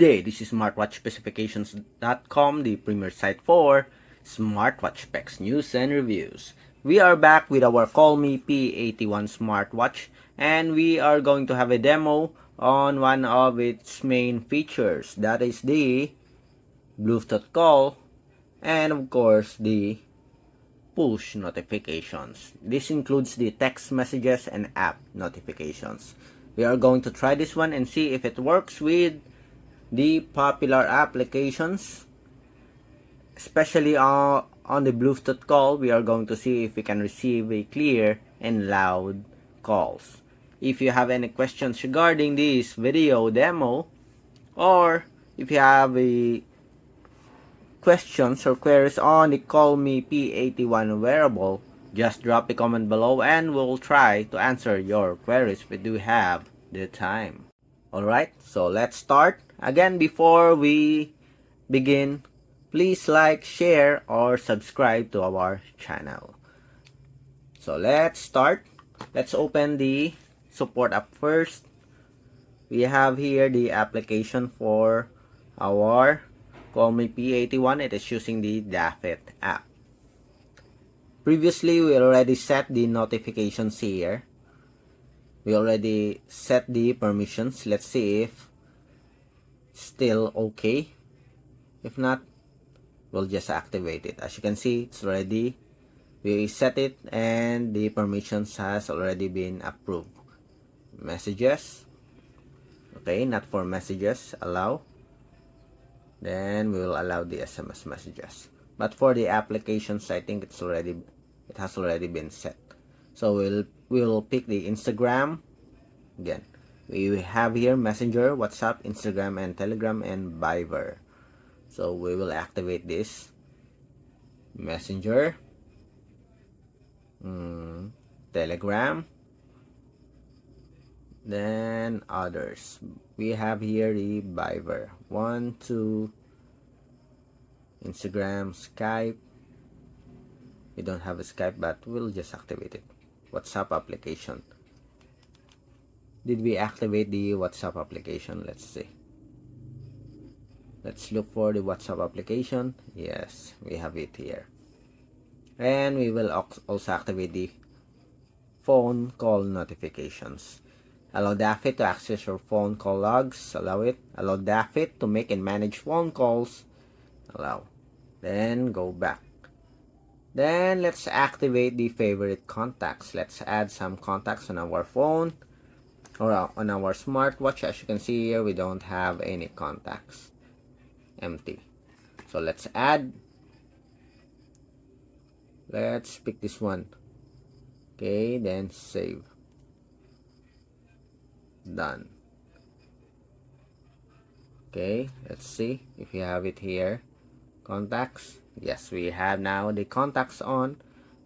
day, this is smartwatchspecifications.com, the premier site for smartwatch specs, news, and reviews. We are back with our Colmi P81 smartwatch, and we are going to have a demo on one of its main features, that is the Bluetooth call, and of course the push notifications. This includes the text messages and app notifications. We are going to try this one and see if it works with the popular applications, especially on the Bluetooth call. We are going to see if we can receive a clear and loud calls. If you have any questions regarding this video demo, or if you have a questions or queries on the Colmi P81 wearable, just drop a comment below and we'll try to answer your queries if we do have the time. Alright, so let's start. Again, before we begin, please like, share, or subscribe to our channel. So let's start. Let's open the support app first. We have here the application for our Colmi P81. It is using the Daffit app. Previously, we already set the notifications here. We already set the permissions. Let's see if it's still okay. If not, we'll just activate it. As you can see, it's ready. We set it and the permissions has already been approved. Messages. Okay, not for messages. Allow. Then we will allow the SMS messages. But for the applications, I think it has already been set. So we'll pick the Instagram. Again, we have here Messenger, WhatsApp, Instagram, and Telegram, and Viber. So we will activate this. Messenger, Telegram, then others. We have here the Viber, 1, 2, Instagram, Skype. We don't have a Skype, but we'll just activate it. WhatsApp application. Did we activate the WhatsApp application? Let's see. Let's look for the WhatsApp application. Yes, we have it here. And we will also activate the phone call notifications. Allow Daffit to access your phone call logs. Allow it. Allow Daffit to make and manage phone calls. Allow. Then go back. Then let's activate the favorite contacts. Let's add some contacts on our phone or on our smartwatch. As you can see here, we don't have any contacts. Empty. So let's add. Let's pick this one. Okay, then save. Done. Okay, let's see if you have it here. Contacts. Yes, we have now the contacts on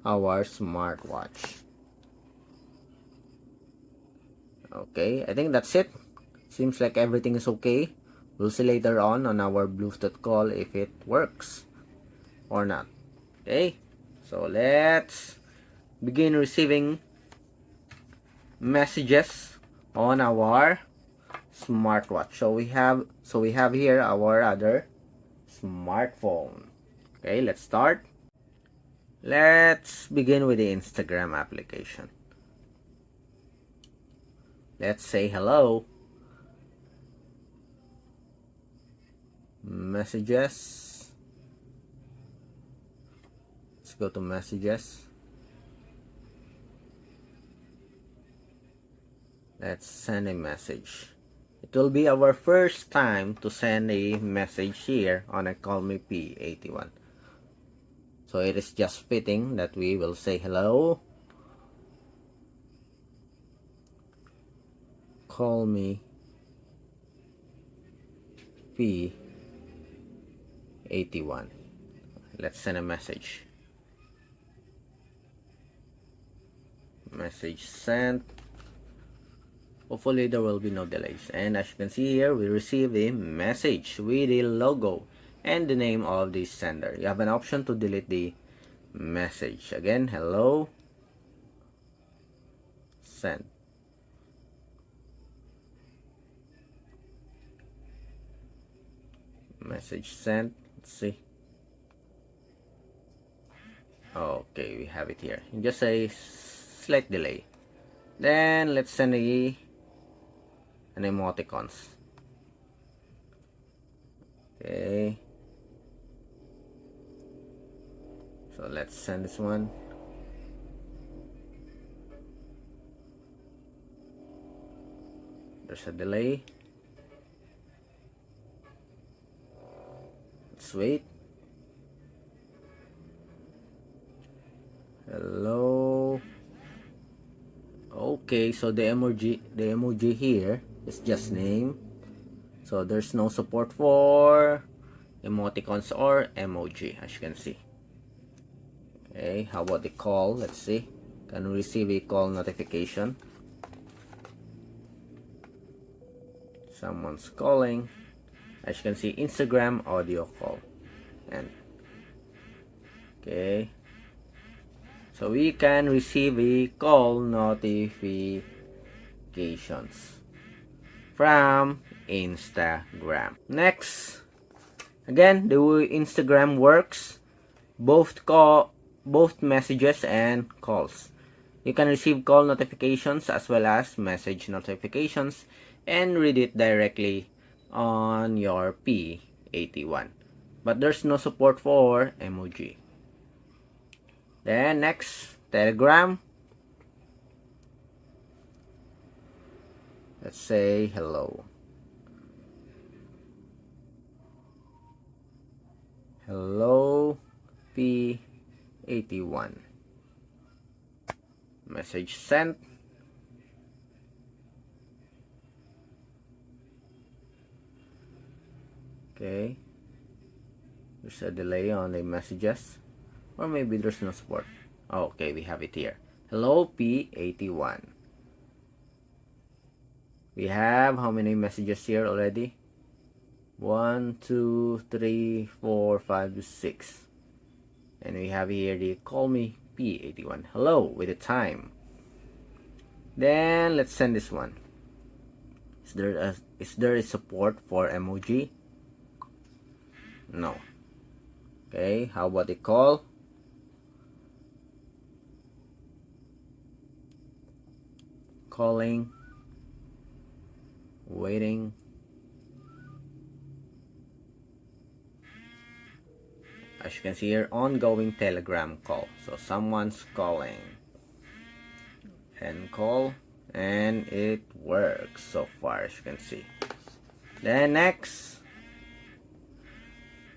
our smartwatch. Okay, I think that's it. Seems like everything is okay. We'll see later on our Bluetooth call if it works or not. Okay, so let's begin receiving messages on our smartwatch. So we have here our other smartphone. Okay, let's start. Let's begin with the Instagram application. Let's say hello. Messages. Let's go to messages. Let's send a message. It will be our first time to send a message here on a Colmi P81. So it is just fitting that we will say hello. Colmi P81. Let's send a message. Message sent. Hopefully there will be no delays. And as you can see here, we receive a message with the logo and the name of the sender. You have an option to delete the message. Again, hello. Send. Message sent. Let's see. Okay, we have it here. Just a slight delay. Then let's send an emoticons. Okay. So let's send this one. There's a delay. Let's wait. Hello. Okay, so the emoji here is just name. So there's no support for emoticons or emoji, as you can see. Okay, how about the call? Let's see. Can we receive a call notification? Someone's calling. As you can see, Instagram audio call. And okay, so we can receive a call notifications from Instagram. Next, again, the way Instagram works, both messages and calls. You can receive call notifications as well as message notifications and read it directly on your P81. But there's no support for emoji. Then next, Telegram. Let's say hello. Hello P81. Message sent. Okay. There's a delay on the messages. Or maybe there's no support. Oh, okay, we have it here. Hello P81. We have how many messages here already? 1, 2, 3, 4, 5, 6. And we have here the Colmi P81. Hello with the time. Then let's send this one. Is there a support for emoji? No. Okay, how about the call? Calling. Waiting. As you can see here, ongoing Telegram call. So someone's calling. And call. And it works so far, as you can see. Then next,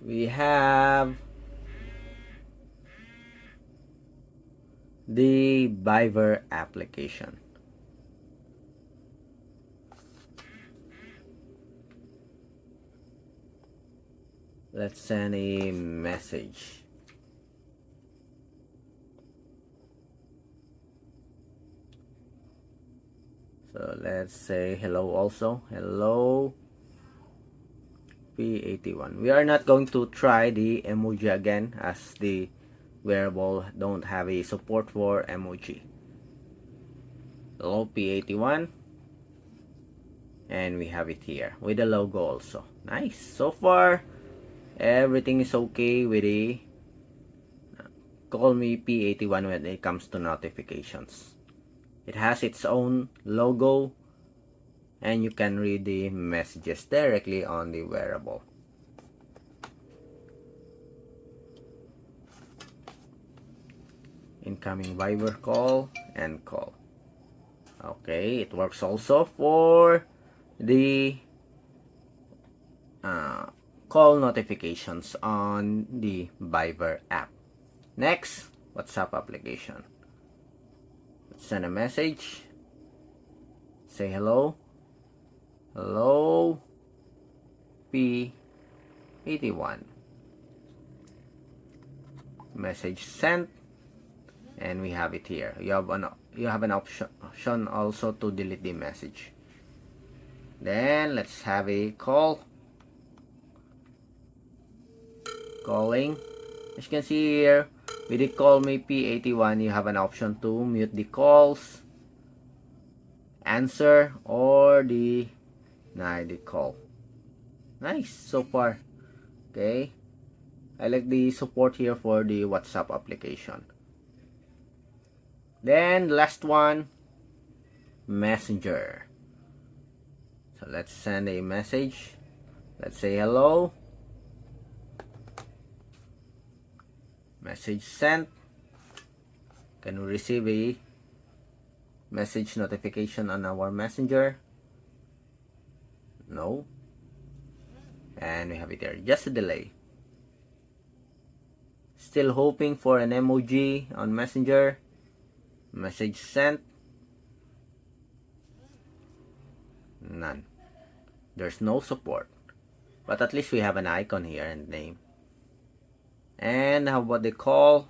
we have the Viber application. Let's send a message. So let's say hello also. Hello P81. We are not going to try the emoji again as the wearable don't have a support for emoji. Hello P81. And we have it here with the logo also. Nice. So far, everything is okay with the Colmi P81 when it comes to notifications. It has its own logo and you can read the messages directly on the wearable. Incoming Viber call and call. Okay, it works also for the call notifications on the Viber app. Next, WhatsApp application. Let's send a message. Say hello. Hello P81. Message sent. And we have it here. You have an option also to delete the message. Then let's have a call. Calling. As you can see here, with the Colmi P81, you have an option to mute the calls, answer, or deny the call. Nice so far. Okay, I like the support here for the WhatsApp application. Then the last one, Messenger. So let's send a message. Let's say hello. Message sent. Can we receive a message notification on our messenger? No. And we have it there. Just a delay. Still hoping for an emoji on messenger. Message sent. None. There's no support. But at least we have an icon here and name. And how about the call?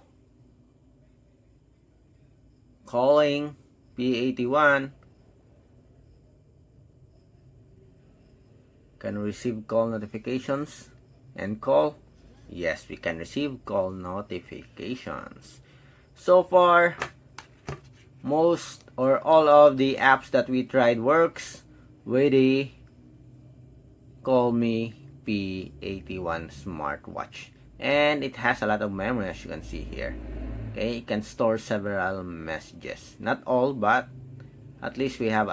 Calling P81. Can we receive call notifications and call? Yes, we can receive call notifications. So far, most or all of the apps that we tried works with the Colmi P81 smartwatch. And it has a lot of memory, as you can see here. Okay, it can store several messages. Not all, but at least we have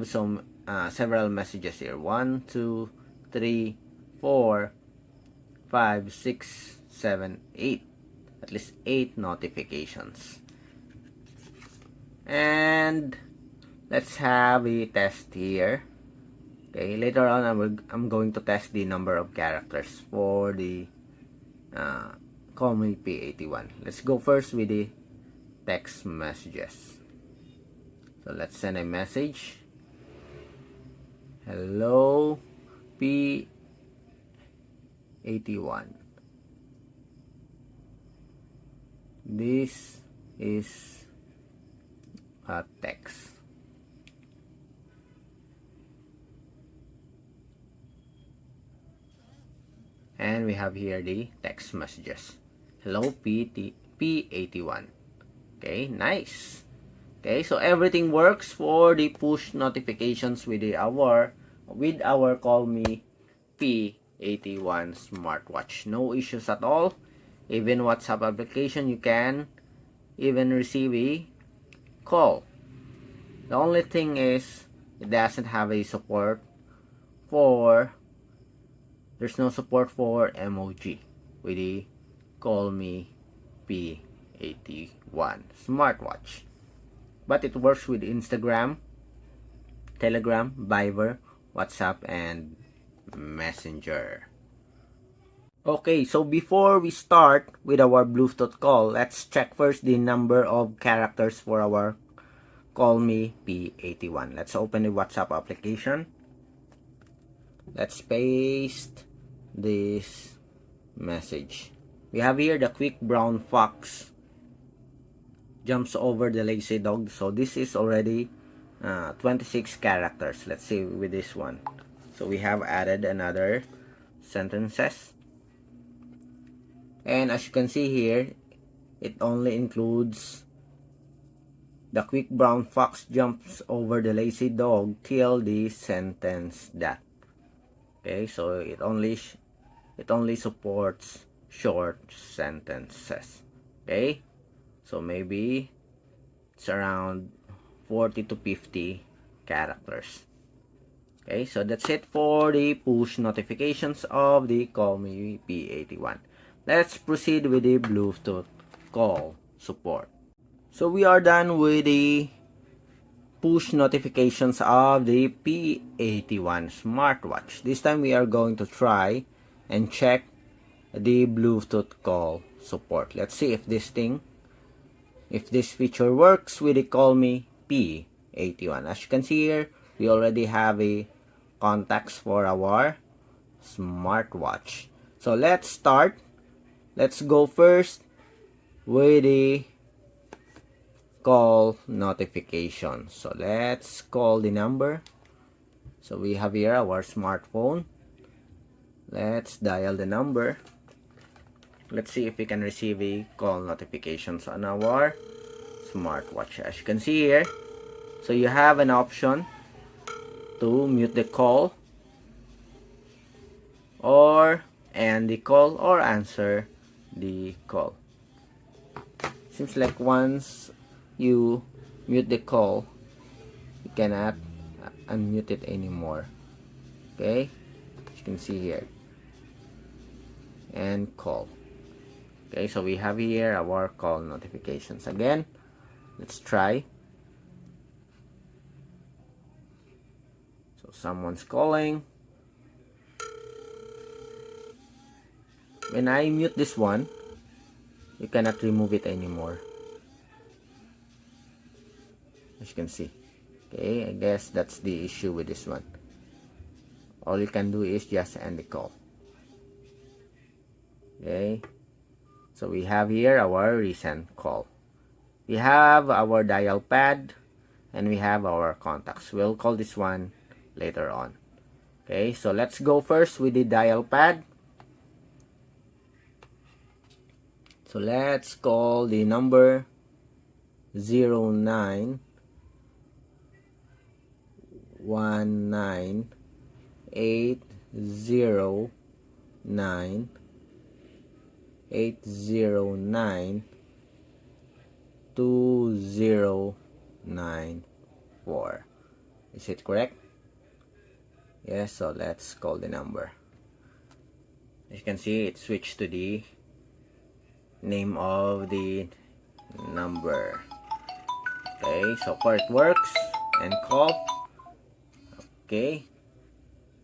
some several messages here. 1, 2, 3, 4, 5, 6, 7, 8. At least 8 notifications. And let's have a test here. Okay, later on I'm going to test the number of characters for the Colmi P81. Let's go first with the text messages. So let's send a message. Hello P81. This is a text. And we have here the text messages. Hello P81. Okay, nice. Okay, so everything works for the push notifications with our Colmi P81 smartwatch. No issues at all. Even WhatsApp application, you can even receive a call. The only thing is it doesn't have a support for there's no support for emoji with the Colmi P81 smartwatch. But it works with Instagram, Telegram, Viber, WhatsApp, and Messenger. Okay, so before we start with our Bluetooth call, let's check first the number of characters for our Colmi P81. Let's open the WhatsApp application. Let's paste this message. We have here the quick brown fox jumps over the lazy dog. So this is already 26 characters. Let's see with this one. So we have added another sentences. And as you can see here, it only includes the quick brown fox jumps over the lazy dog till the sentence that. Okay, so it only supports short sentences. Okay, so maybe it's around 40 to 50 characters. Okay, so that's it for the push notifications of the Colmi P81. Let's proceed with the Bluetooth call support. So we are done with the push notifications of the P81 smartwatch. This time we are going to try and check the Bluetooth call support. Let's see if this feature works with the Colmi P81. As you can see here, we already have a contacts for our smartwatch. So let's start. Let's go first with the call notification. So let's call the number. So we have here our smartphone. Let's dial the number. Let's see if we can receive a call notifications on our smartwatch. As you can see here, so you have an option to mute the call or end the call or answer the call. Seems like once you mute the call, you cannot unmute it anymore. Okay, you can see here, and call. Okay, so we have here our call notifications. Again, let's try. So someone's calling. When I mute this one, you cannot remove it anymore, as you can see. Okay, I guess that's the issue with this one. All you can do is just end the call. Okay, so we have here our recent call. We have our dial pad, and we have our contacts. We'll call this one later on. Okay, so let's go first with the dial pad. So let's call the number 0918092094. Is it correct? Yes, so let's call the number. As you can see, it switched to the name of the number. Okay, so far it works. And call. Okay,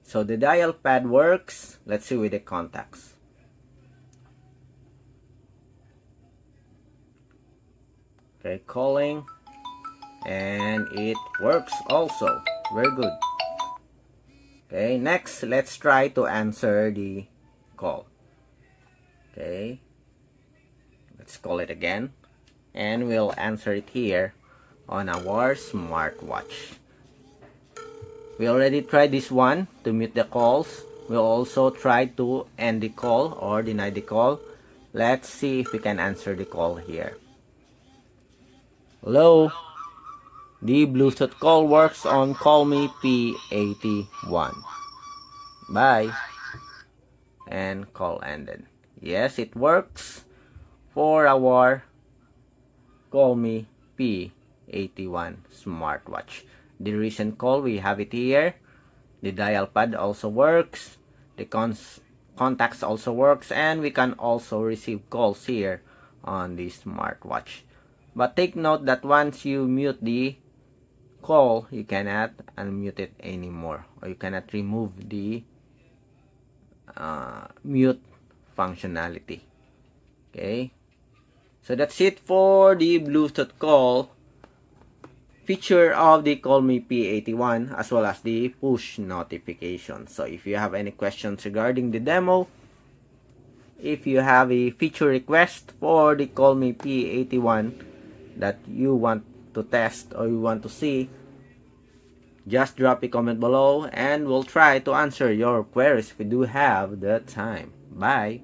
so the dial pad works. Let's see with the contacts. Okay, calling, and it works also. Very good. Okay, next, let's try to answer the call. Okay, let's call it again, and we'll answer it here on our smartwatch. We already tried this one to mute the calls. We'll also try to end the call or deny the call. Let's see if we can answer the call here. Hello? The Bluetooth call works on Colmi P81. Bye. And call ended. Yes, it works for our Colmi P81 smartwatch. The recent call, we have it here. The dial pad also works. The contacts also works. And we can also receive calls here on the smartwatch. But take note that once you mute the call, you cannot unmute it anymore, or you cannot remove the mute functionality. Okay, so that's it for the Bluetooth call feature of the Colmi P81, as well as the push notification. So if you have any questions regarding the demo, if you have a feature request for the Colmi P81 that you want to test or you want to see, just drop a comment below and we'll try to answer your queries if we do have the time. Bye.